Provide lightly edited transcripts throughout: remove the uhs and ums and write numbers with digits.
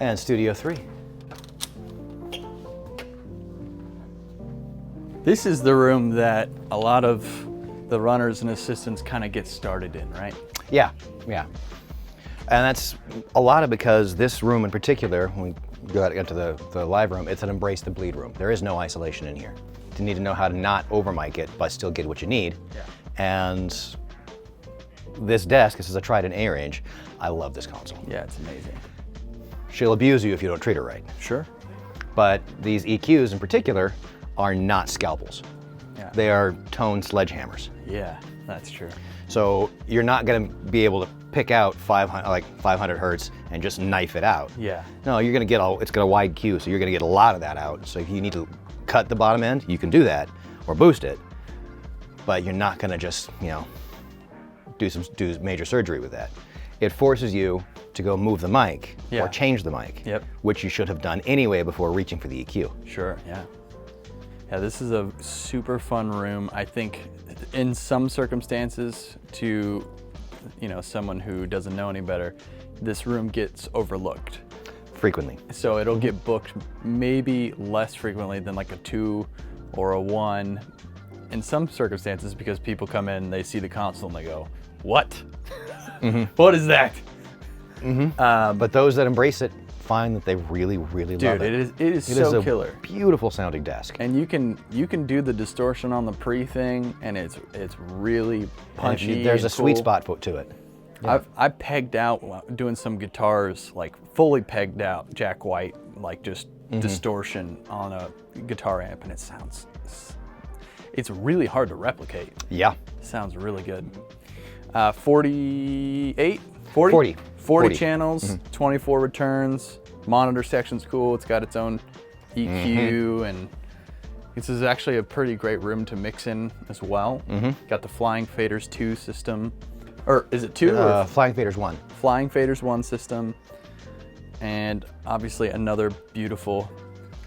And Studio 3. This is the room that a lot of the runners and assistants kind of get started in, right? Yeah, yeah. And that's a lot of because this room in particular, when we go out into the live room, it's an embrace the bleed room. There is no isolation in here. You need to know how to not over mic it, but still get what you need. Yeah. And this desk, this is a Trident A range. I love this console. Yeah, it's amazing. She'll abuse you if you don't treat her right. Sure. But these EQs in particular are not scalpels. Yeah. They are tone sledgehammers. Yeah, that's true. So you're not going to be able to pick out 500 hertz and just knife it out. Yeah. No, you're going to get it's got a wide Q, so you're going to get a lot of that out. So if you need to cut the bottom end, you can do that or boost it. But you're not going to just, do major surgery with that. It forces you to go move the mic or change the mic, which you should have done anyway before reaching for the EQ. Sure, yeah. Yeah, this is a super fun room. I think in some circumstances to, someone who doesn't know any better, this room gets overlooked. Frequently. So it'll get booked maybe less frequently than like a 2 or a 1 in some circumstances because people come in, they see the console and they go, what? Mm-hmm. What is that? Mm-hmm. But those that embrace it find that they really, really love it. Dude, it is so killer. Beautiful sounding desk. And you can do the distortion on the pre thing, and it's really punchy. There's a cool. sweet spot to it. Yeah. I pegged out doing some guitars, like fully pegged out Jack White, like just distortion on a guitar amp, and it's really hard to replicate. Yeah. Sounds really good. 40 channels, 24 returns. Monitor section's cool. It's got its own EQ, and this is actually a pretty great room to mix in as well. Got the Flying Faders 2 system, or is it 2? Flying Faders 1. Flying Faders 1 system, and obviously another beautiful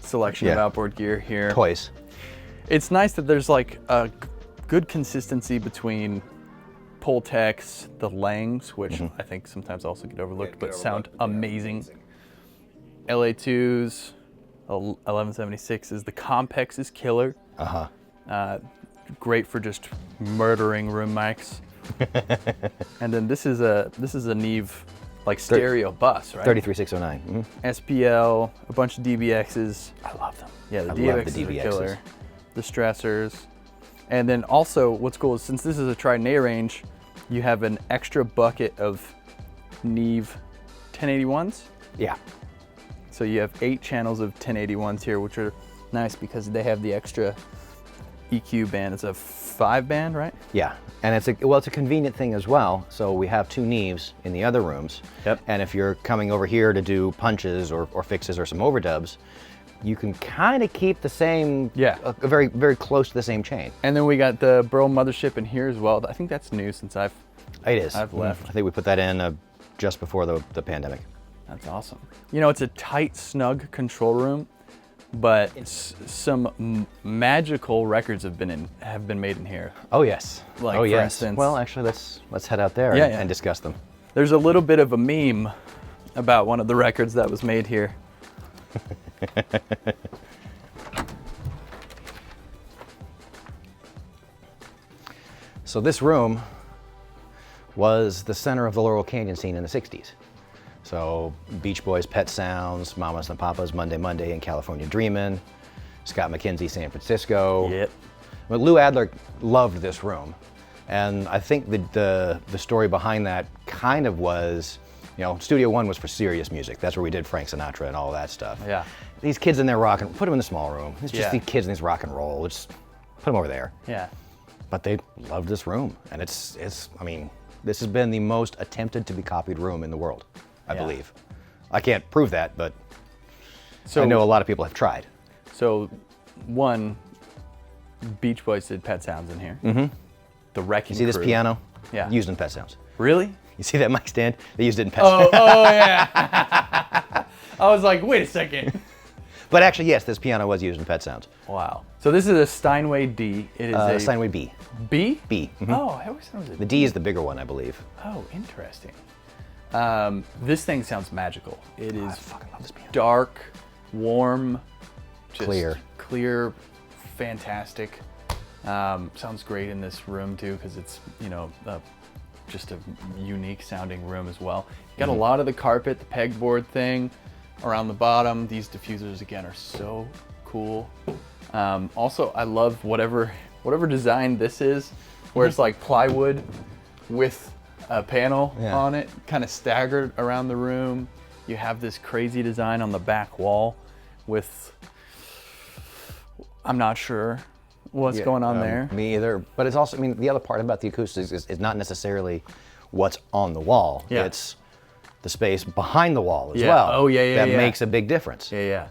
selection of outboard gear here. Toys. It's nice that there's like a good consistency between Pultecs, the Langs, which I think sometimes also get overlooked, but sound amazing. LA2s, 1176s, the Compex is killer. Great for just murdering room mics. And then this is a Neve like stereo bus, right? 33609. SPL, a bunch of DBXs. I love them. Yeah, the DBXs are killer. The stressors. And then also what's cool is since this is a Trident A range, you have an extra bucket of Neve 1081s. Yeah. So you have 8 channels of 1081s here, which are nice because they have the extra EQ band. It's a 5-band, right? Yeah, and it's a convenient thing as well. So we have 2 Neves in the other rooms. Yep. And if you're coming over here to do punches or fixes or some overdubs, you can kind of keep the same, very, very close to the same chain. And then we got the Burl Mothership in here as well. I think that's new since I've left. I think we put that in just before the pandemic. That's awesome. It's a tight, snug control room, but some magical records have been made in here. Oh yes. Like for instance. Well, actually, let's head out there and discuss them. There's a little bit of a meme about one of the records that was made here. So this room was the center of the Laurel Canyon scene in the 60s. So Beach Boys, Pet Sounds, Mamas and Papas, Monday Monday, and California Dreamin', Scott McKenzie, San Francisco. Yep. But Lou Adler loved this room. And I think the story behind that kind of was, Studio 1 was for serious music. That's where we did Frank Sinatra and all that stuff. Yeah. These kids in there rocking, put them in the small room. It's just these kids in this rock and roll. Just put them over there. Yeah. But they loved this room. And this has been the most attempted to be copied room in the world, I believe. I can't prove that, but I know a lot of people have tried. So, one, Beach Boys did Pet Sounds in here. The Wrecking Crew. You see this piano? Yeah. Used in Pet Sounds. Really? You see that mic stand? They used it in Pet Sounds. Oh, yeah. I was like, wait a second. But actually, yes, this piano was used in Pet Sounds. Wow. So this is a Steinway D. It is a Steinway B. B? B. Oh, I always thought it was a The D is the bigger one, I believe. Oh, interesting. This thing sounds magical. It is I fucking love this piano. dark, warm, just Clear, fantastic. Sounds great in this room too, because it's, you know, just a unique sounding room as well. You got a lot of the carpet, the pegboard thing around the bottom. These diffusers again are so cool. Also, I love whatever design this is, where it's like plywood with a panel on it, kind of staggered around the room. You have this crazy design on the back wall with, I'm not sure what's going on there. Me either. But it's also, I mean, the other part about the acoustics is not necessarily what's on the wall. Yeah. It's the space behind the wall as well. Oh, yeah. That makes a big difference. Yeah.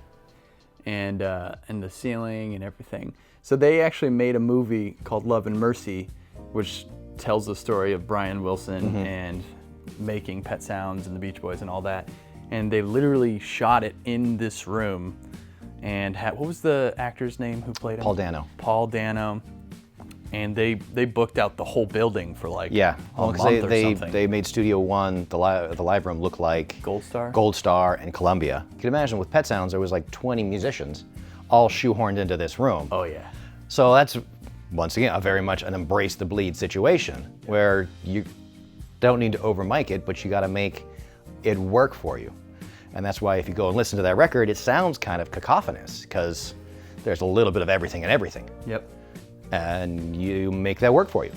And the ceiling and everything. So they actually made a movie called Love and Mercy, which tells the story of Brian Wilson and making Pet Sounds and the Beach Boys and all that. And they literally shot it in this room. And what was the actor's name who played him? Paul Dano. Paul Dano. And they booked out the whole building for like Yeah, a well, month because or they something. made Studio One, the live room, look like Gold Star? Gold Star and Columbia. You can imagine with Pet Sounds, there was like 20 musicians, all shoehorned into this room. Oh yeah. So that's, once again, a very much an embrace the bleed situation, where you don't need to over mic it, but you got to make it work for you. And that's why if you go and listen to that record, it sounds kind of cacophonous, because there's a little bit of everything and everything. Yep. And you make that work for you.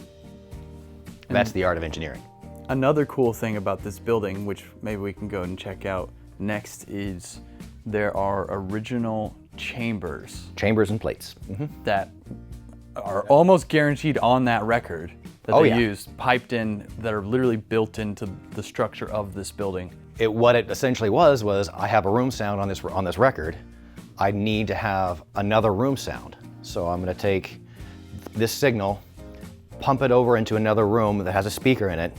That's the art of engineering. Another cool thing about this building, which maybe we can go and check out next, is there are original chambers Chambers and plates. that are almost guaranteed on that record that they used, piped in, that are literally built into the structure of this building. What it essentially was I have a room sound on this record. I need to have another room sound. So I'm going to take this signal, pump it over into another room that has a speaker in it,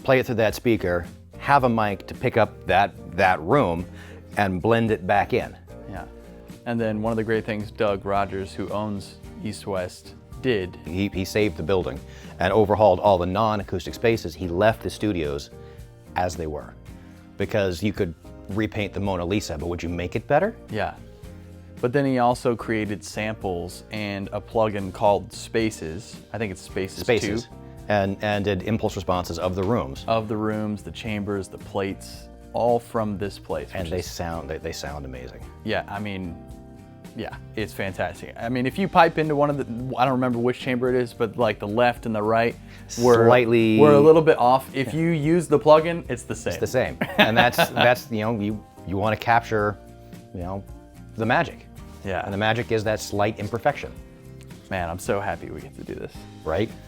play it through that speaker, have a mic to pick up that room, and blend it back in. Yeah. And then one of the great things Doug Rogers, who owns Eastwest, did. He saved the building and overhauled all the non-acoustic spaces. He left the studios as they were, because you could repaint the Mona Lisa, but would you make it better? Yeah. But then he also created samples and a plugin called Spaces. I think it's Spaces 2. And did impulse responses of the rooms. Of the rooms, the chambers, the plates, all from this place. And they sound amazing. Yeah, I mean, yeah, it's fantastic. I mean, if you pipe into one of the, I don't remember which chamber it is, but like the left and the right were a little bit off. If you use the plugin, it's the same. It's the same. And that's you know, you want to capture, you know, the magic. Yeah. And the magic is that slight imperfection. Man, I'm so happy we get to do this. Right?